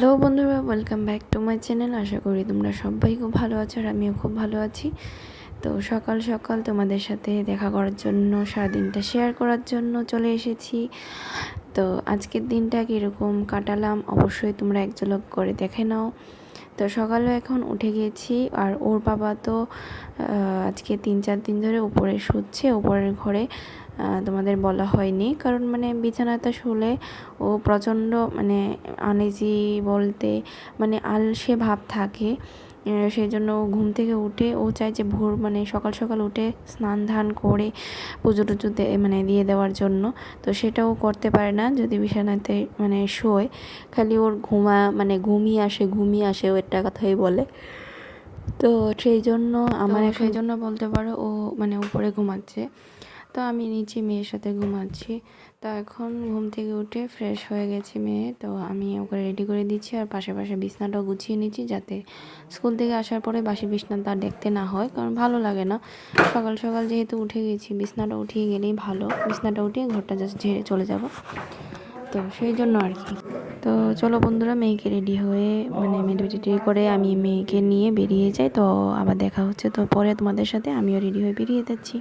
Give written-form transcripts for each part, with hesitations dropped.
Hello বন্ধুরা, welcome back to my channel. আশা করি তোমরা সবাই খুব ভালো আছো আর আমিও খুব ভালো আছি। তো সকাল সকাল তোমাদের সাথে দেখা করার জন্য, সারাদিনটা শেয়ার করার জন্য চলে এসেছি। তো আজকের দিনটা কীরকম কাটালাম অবশ্যই তোমরা এক ঝলক করে দেখে নাও। তো সকালে এখন উঠে গেছি আর ওর বাবা তো আজকে 3-4 দিন ধরে উপরে শুচ্ছে, উপরের ঘরে। তোমাদের বলা হয়নি কারণ বিছানাতে শুলে ও প্রচণ্ড আনইজি বলতে আলসে ভাব থাকে। সেই জন্য ও ঘুম থেকে উঠে ও চায় যে ভোর সকাল সকাল উঠে স্নান ধান করে পুজো টুজো দিয়ে দেওয়ার জন্য। তো সেটাও করতে পারে না যদি বিছানাতে শোয়। খালি ওর ঘুমিয়ে আসে ও একটা কথাই বলে। তো সেই জন্য সেই জন্য বলতে পারো ও উপরে ঘুমাচ্ছে, তো আমি নিচে মেয়ের সাথে ঘুমাচ্ছি। তো এখন ঘুম থেকে উঠে ফ্রেশ হয়ে গেছে মেয়ে, তো আমি ওকে রেডি করে দিচ্ছি আর পাশে বিছনাটাও গুছিয়ে নিচ্ছি যাতে স্কুল থেকে আসার পরে বাসি বিছনাটা দেখতে না হয়, কারণ ভালো লাগে না। সকাল সকাল যেহেতু উঠে গেছি, বিছনাটা উঠিয়ে গেলেই ভালো, বিছনাটা উঠিয়ে ঘরটা জাস্ট ঝেড়ে চলে যাব, তো সেই জন্য আর কি। তো চলো বন্ধুরা, মেয়েকে রেডি হয়ে রেডি করে আমি মেয়েকে নিয়ে বেরিয়ে যাই। তো আবার দেখা হচ্ছে তো পরে তোমাদের সাথে, আমিও রেডি হয়ে বেরিয়ে যাচ্ছি।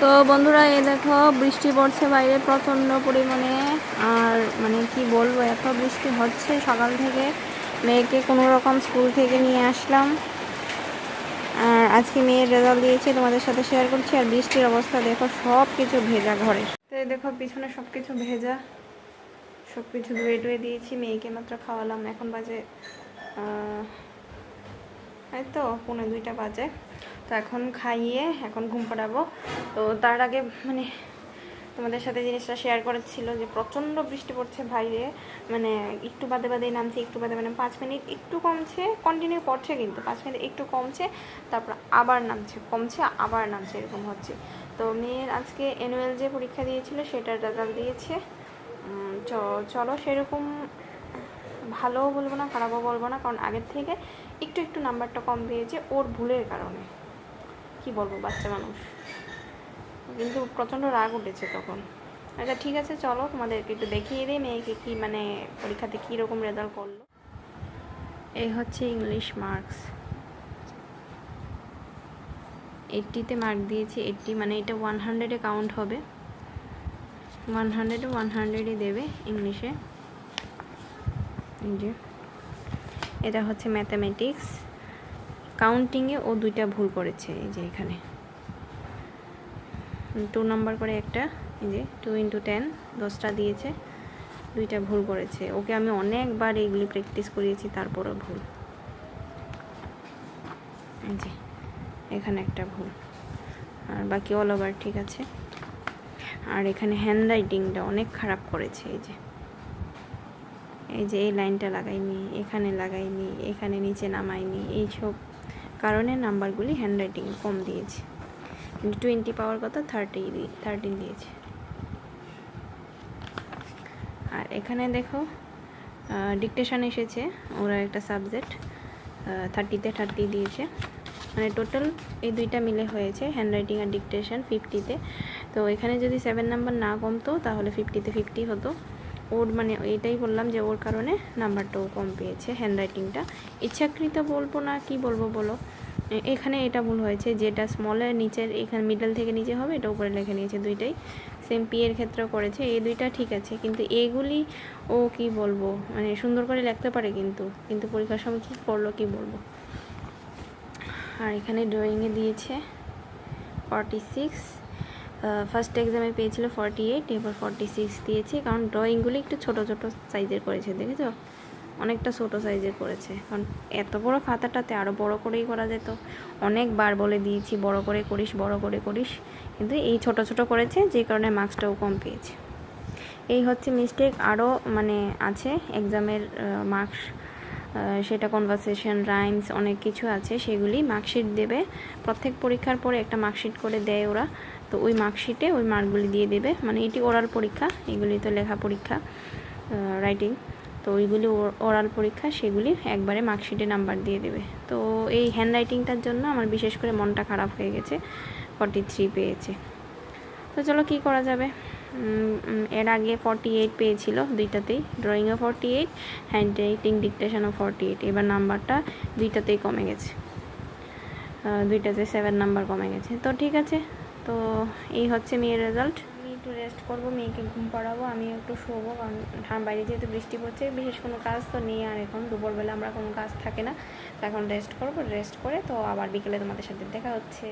তো বন্ধুরা, এই দেখো বৃষ্টি পড়ছে বাইরে প্রচণ্ড পরিমাণে। আর কি বলবো, এত বৃষ্টি হচ্ছে সকাল থেকে। মেয়েকে কোনো রকম স্কুল থেকে নিয়ে আসলাম, আর আজকে মেয়ের রেজাল্ট দিয়েছে, তোমাদের সাথে শেয়ার করছি। আর বৃষ্টির অবস্থা দেখো, সব কিছু ভেজা ঘরে। তো এই দেখো পিছনে সব কিছু ভেজা, সব কিছু ধুয়ে টুয়ে দিয়েছি। মেয়েকে মাত্র খাওয়ালাম, এখন বাজে এই তো 1:45 বাজে। তো এখন খাইয়ে এখন ঘুম পাড়াবো। তো তার আগে তোমাদের সাথে জিনিসটা শেয়ার করেছিল যে প্রচণ্ড বৃষ্টি পড়ছে বাইরে, একটু বাদে বাদে নামছে, একটু বাদে 5 মিনিট একটু কমছে, কন্টিনিউ পড়ছে কিন্তু 5 মিনিট একটু কমছে, তারপর আবার নামছে, কমছে আবার নামছে, এরকম হচ্ছে। তো মেয়ের আজকে অ্যানুয়াল যে পরীক্ষা দিয়েছিল সেটার রেজাল্ট দিয়েছে। চলো, সেরকম ভালোও বলবো না, খারাপও বলবো না, কারণ আগের থেকে একটু একটু নাম্বারটা কম পেয়েছে ওর ভুলের কারণে। কি বলবো, বাচ্চা মানুষ, কিন্তু প্রচণ্ড রাগ উঠেছে তখন। আচ্ছা ঠিক আছে, চলো তোমাদেরকে একটু দেখিয়ে দিই মেয়েকে কি পরীক্ষাতে কীরকম রেজাল্ট করলো। এই হচ্ছে ইংলিশ মার্কস। 80-তে মার্ক দিয়েছি। 80 মানে এটা 100-এ কাউন্ট হবে, 100-এ 100-ই দেবে ইংলিশে। যে এটা হচ্ছে ম্যাথামেটিক্স, কাউন্টিংয়ে ও 2টা ভুল করেছে। এই যে এখানে 2 নাম্বার করে একটা, এই যে 2 × 10 10টা দিয়েছে, 2টা ভুল করেছে। ওকে আমি অনেকবার এইগুলি প্র্যাকটিস করিয়েছি, তারপরও ভুল। এই যে এখানে একটা ভুল, আর বাকি অল ওভার ঠিক আছে। আর এখানে হ্যান্ড রাইটিংটা অনেক খারাপ করেছে। এই যে এই লাইনটা লাগাইনি, এখানে লাগাইনি, এখানে নিচে নামাইনি, এইসব কারণে নাম্বারগুলি হ্যান্ড রাইটিং কম দিয়েছে। 20 পাওয়ার কথা 13 দিয়েছে। আর এখানে দেখো ডিকটেশন এসেছে, ওরা একটা সাবজেক্ট 30-তে 30 দিয়েছে, মানে টোটাল এই 2টা মিলে হয়েছে হ্যান্ড রাইটিং আর ডিকটেশন 50-তে। তো এখানে যদি 7 নাম্বার না কমতো তাহলে 50-তে 50 হতো। ওর মানে এটাই বললাম যে ওর কারণে নাম্বারটাও কম পেয়েছে। হ্যান্ড রাইটিংটা ইচ্ছাকৃত বলবো না কি বলবো বলো, এখানে এটা ভুল হয়েছে, যেটা স্মলের নিচের এখানে মিডল থেকে নিচে হবে এটা উপরে লিখে নিয়েছে, 2টাই সেম। পি এর ক্ষেত্রেও করেছে, এই 2টা ঠিক আছে, কিন্তু এগুলি ও কি বলবো মানে সুন্দর করে লিখতে পারে, কিন্তু পরীক্ষার সময় কী করলো কি বলবো। আর এখানে ড্রয়িংয়ে দিয়েছে 46, ফার্স্ট এক্সামে পেয়েছিল 48, এবার 46 দিয়েছে, কারণ ড্রয়িংগুলি একটু ছোট ছোট সাইজের করেছে, দেখেছো অনেকটা ছোট সাইজের করেছে, কারণ এত বড় খাতাটাতে আরও বড় করেই করা যেত। অনেকবার বলে দিয়েছি বড় করে করিস, বড় করে করিস, কিন্তু এই ছোট ছোট করেছে, যে কারণে মার্কসটাও কম পেয়েছে। এই হচ্ছে মিস্টেক। আরও মানে আছে এক্সামের মার্কস, সেটা কনভারসেশন, রাইমস অনেক কিছু আছে, সেগুলি মার্কশিট দেবে। প্রত্যেক পরীক্ষার পরে একটা মার্কশিট করে দেয় ওরা, তো ওই মার্কশিটে ওই মার্কগুলি দিয়ে দেবে। মানে এটি ওরাল পরীক্ষা, এগুলি তো লেখা পরীক্ষা রাইটিং, তো ওইগুলি ওরাল পরীক্ষা, সেগুলি একবারে মার্কশিটে নাম্বার দিয়ে দেবে। তো এই হ্যান্ড রাইটিংটার জন্য আমার বিশেষ করে মনটা খারাপ হয়ে গেছে, 43 পেয়েছে। তো চলো কী করা যাবে। এর আগে 48 পেয়েছিল 2টাতেই, ড্রয়িংও 48, হ্যান্ড রাইটিং ডিকটেশনও 48। এবার নাম্বারটা 2টাতেই কমে গেছে, 2টাতে 7 নাম্বার কমে গেছে। তো ঠিক আছে, তো এই হচ্ছে মেয়ের রেজাল্ট। আমি একটু রেস্ট করবো, মেয়েকে ঘুম পাড়াবো, আমি একটু শোবো, কারণ বাইরে যেহেতু বৃষ্টি পড়ছে, বিশেষ কোনো কাজ তো নেই। আর এখন দুপুরবেলা আমরা কোনো কাজ থাকে না, তো এখন রেস্ট করবো, রেস্ট করে তো আবার বিকেলে তোমাদের সাথে দেখা হচ্ছে।